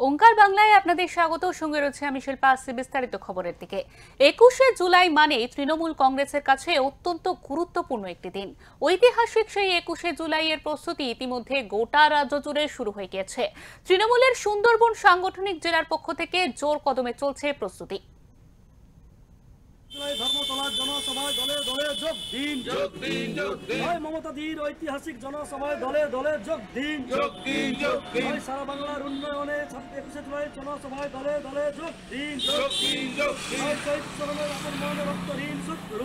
ওঙ্কার বাংলায় আপনাদের স্বাগত। সঙ্গে রয়েছে আমি শিল্পা। আসছি বিস্তারিত খবরের দিকে। 21শে জুলাই মানে তৃণমূল কংগ্রেসের কাছে অত্যন্ত গুরুত্বপূর্ণ একটি দিন। ঐতিহাসিক সেই 21শে জুলাইয়ের প্রস্তুতি ইতিমধ্যে গোটা রাজ্য জুড়ে শুরু হয়ে গিয়েছে। তৃণমূলের সুন্দরবন সাংগঠনিক জেলার পক্ষ থেকে জোর কদমে চলছে প্রস্তুতি। ধর্মতলার জনসভায় দলে দলে যোগ দিন, যোগ দিন, যোগ দিন। মমতাদির ঐতিহাসিক জনসভায় দলে দলে যোগ দিন, যোগ দিন, যোগ দিন। সারা বাংলার উন্নয়নে 21শে জুলাই জনসভায় দলে দলে যোগ দিন, যোগ দিন, যোগ দিন। শহীদ শ্রমের আপন মনে রক্ত ঋণ শুক্র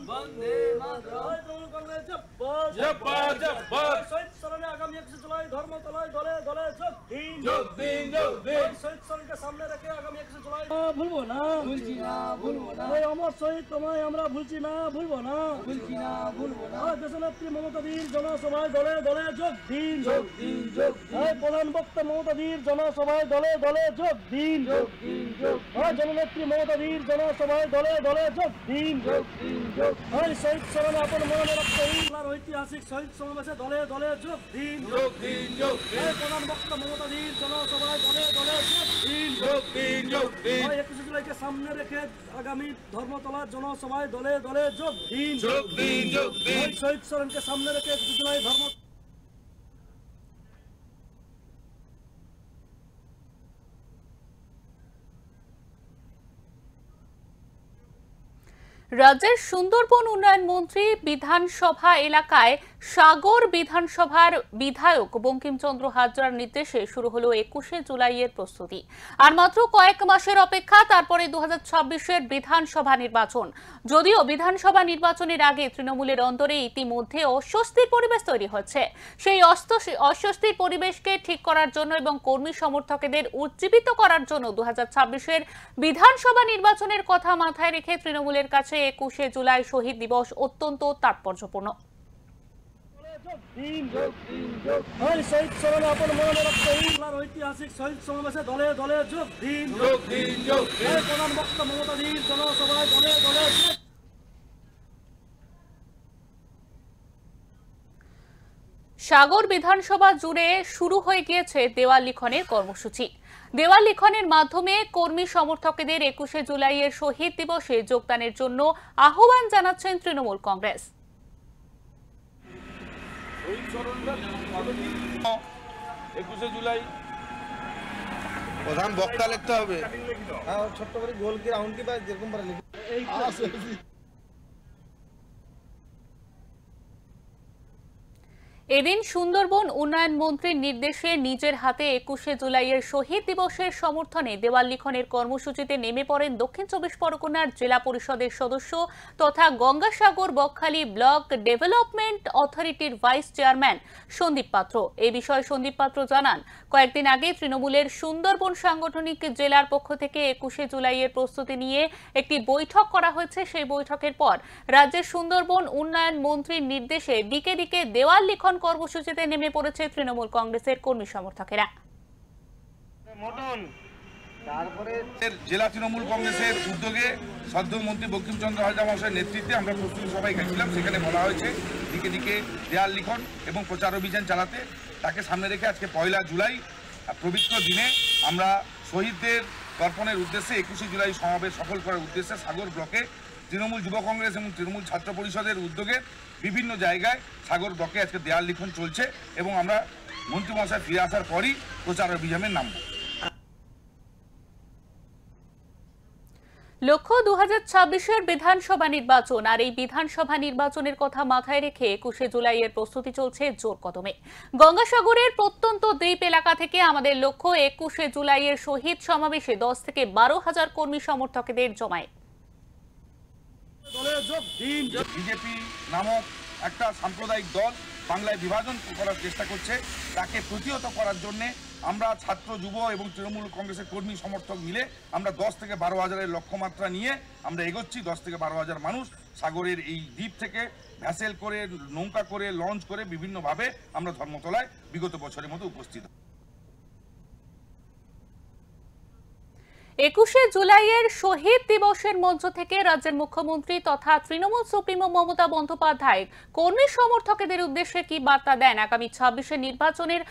বন্দে মাতরম। তৃণমূল কংগ্রেস জিন্দাবাদ, জিন্দাবাদ, জিন্দাবাদ। শহীদ শ্রমে আগামী 21শে জুলাই ধর্মতলায় দলে দলে যোগ দিন, যোগ দিন, যোগ দিন। শহীদ শ্রমকে সামনে রেখে আগামী 21শে জুলাই ভুলবো না, ভুলছি না, ভুলবো না। অমর শহীদ তোমায় আমরা ভুলছি না, ভুলবো না, ভুলছি না, ভুলবো না। দেশনেত্রী মমতাদির জনসভায় দলে দলে যোগ দিন, যোগ দিন, যোগ দিন। প্রধান বক্তা মমতাদির জনসভায় দলে দলে যোগ দিন, যোগ দিন, যোগ দিন। জননেত্রী মমতাদির জনসভায় দলে দলে যোগ দিন, যোগ দিন, যোগ দিন। শহীদ স্মরণে আপন মনে রাখতে ঐতিহাসিক শহীদ সমাবেশে দলে দলে যোগ দিন, যোগ দিন, যোগ দিন। প্রধান বক্তা মমতাদির জনসভায় দলে দলে যোগ দিন, যোগ দিন, যোগ দিন। 21শে জুলাইকে সামনে রেখে আগামী ধর্মতলার জনসভায় দলে দলে যোগ দিন, যোগ দিন, যোগ দিন। শহীদ স্মরণকে সামনে রেখে 21শে জুলাই রাজ্যের সুন্দরবন উন্নয়ন মন্ত্রী বিধানসভা এলাকায় সাগর বিধানসভার বিধায়ক বঙ্কিমচন্দ্র হাজরার নির্দেশে শুরু হলো 21শে জুলাইয়ের প্রস্তুতি। আর মাত্র কয়েক মাসের অপেক্ষা, তারপরে 2026-এর বিধানসভা নির্বাচন। যদিও বিধানসভা নির্বাচনের আগে তৃণমূলের অন্তরে ইতিমধ্যে অস্বস্তির পরিবেশ তৈরি হচ্ছে। সেই অস্বস্তির পরিবেশকে ঠিক করার জন্য এবং কর্মী সমর্থকদের উজ্জীবিত করার জন্য 2026-এর বিধানসভা নির্বাচনের কথা মাথায় রেখে তৃণমূলের কাছে 21শে জুলাই শহীদ দিবস অত্যন্ত তাৎপর্যপূর্ণ। ঐতিহাসিক শহীদ সমাবেশে দলে দলে যোগ দিন, যোগ দিন, যোগ দিন। প্রধান বক্তা মমতাদির জনসভায় দলে দলে যোগ। সাগর বিধানসভা জুড়ে শুরু হয়ে গিয়েছে দেওয়াল লিখনের কর্মসূচি। দেওয়াল লিখনের মাধ্যমে কর্মী সমর্থকদের 21শে জুলাইয়ের শহীদ দিবসে যোগদানের জন্য আহ্বান জানাচ্ছেন তৃণমূল কংগ্রেস। 21শে জুলাই প্রধান বক্তা লিখতে হবে। ছোট্ট করে গোল কি রাউন্ড কি বা যেরকম করে লিখে এদিন সুন্দরবন উন্নয়ন মন্ত্রীর নির্দেশে নিজের হাতে 21শে জুলাইয়ের শহীদ দিবসের সমর্থনে দেওয়াল লিখনের কর্মসূচিতে নেমে পড়েন দক্ষিণ 24 পরগনার জেলা পরিষদের সদস্য তথা গঙ্গাসাগর বকখালি ব্লক ডেভেলপমেন্ট অথরিটির ভাইস চেয়ারম্যান সন্দীপ পাত্র। এই বিষয়ে সন্দীপ পাত্র জানান, কয়েকদিন আগে তৃণমূলের সুন্দরবন সাংগঠনিক জেলার পক্ষ থেকে 21শে জুলাইয়ের প্রস্তুতি নিয়ে একটি বৈঠক করা হয়েছে। সেই বৈঠকের পর রাজ্যের সুন্দরবন উন্নয়ন মন্ত্রীর নির্দেশে দিকে দিকে দেওয়াল লিখন কর্মসূচিতে নেমে পড়েছে তৃণমূল কংগ্রেসের কর্মী সমর্থকেরা। তারপরে জেলা তৃণমূল কংগ্রেসের উদ্যোগে সদ্য মন্ত্রী বঙ্কিমচন্দ্র হাজরা মহাশয়ের নেতৃত্বে আমরা প্রস্তুতি সভায় গেছিলাম। সেখানে বলা হয়েছে দিকে দিকে দেয়াল লিখন এবং প্রচার অভিযান চালাতে। তাকে সামনে রেখে আজকে 1 জুলাই পবিত্র দিনে আমরা শহীদদের তর্পণের উদ্দেশ্যে 21শে জুলাই সমাবেশ সফল করার উদ্দেশ্যে সাগর ব্লকে তৃণমূল যুব কংগ্রেস এবং তৃণমূল ছাত্র পরিষদের উদ্যোগে বিভিন্ন জায়গায় সাগর ব্লকে আজকে দেয়াল লিখন চলছে এবং আমরা মন্ত্রী মহাশয় ফিরে আসার পরই প্রচার অভিযানে নামব। লক্ষ্য 2026-এর বিধানসভা নির্বাচন। আর এই বিধানসভা নির্বাচনের কথা মাথায় রেখে 21শে জুলাইয়ের প্রস্তুতি চলছে জোর কদমে। গঙ্গাসাগরের প্রত্যন্ত দ্বীপ এলাকা থেকে আমাদের লক্ষ্য 21শে জুলাইয়ের শহীদ সমাবেশে 10 থেকে 12,000 কর্মী সমর্থকদের জমায়েত। বিজেপি নামক একটা সাম্প্রদায়িক দল বাংলায় বিভাজন করার চেষ্টা করছে, তাকে প্রতিহত করার জন্য আমরা ছাত্র যুব এবং তৃণমূল কংগ্রেসের কর্মী সমর্থক মিলে আমরা 10 থেকে 12,000-এর লক্ষ্যমাত্রা নিয়ে আমরা এগোচ্ছি। 10 থেকে 12,000 মানুষ সাগরের এই দ্বীপ থেকে ভ্যাসেল করে, নৌকা করে, লঞ্চ করে বিভিন্নভাবে আমরা ধর্মতলায় বিগত বছরের মতো উপস্থিত। 21শে জুলাইয়ের শহীদ দিবসের মঞ্চ থেকে রাজ্যের মুখ্যমন্ত্রী তথা তৃণমূল সুপ্রিমো মমতা বন্দ্যোপাধ্যায় কর্মী সমর্থকদের উদ্দেশ্যে কি বার্তা দেন আগামী 26শে নির্বাচনের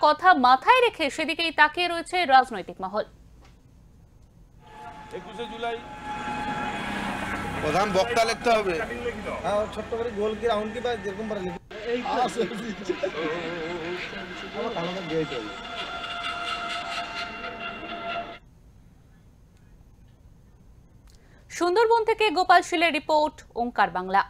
কথা মাথায় রেখে সেদিকেই তাকিয়ে রয়েছে রাজনৈতিক মহল। 21শে জুলাই প্রধান বক্তা লিখতে হবে। ছোট্ট করে গোল কি রাউন্ড কি বা যেরকম পারে লিখে সুন্দরবন থেকে গোপাল শীলের রিপোর্ট, ওঙ্কার বাংলা।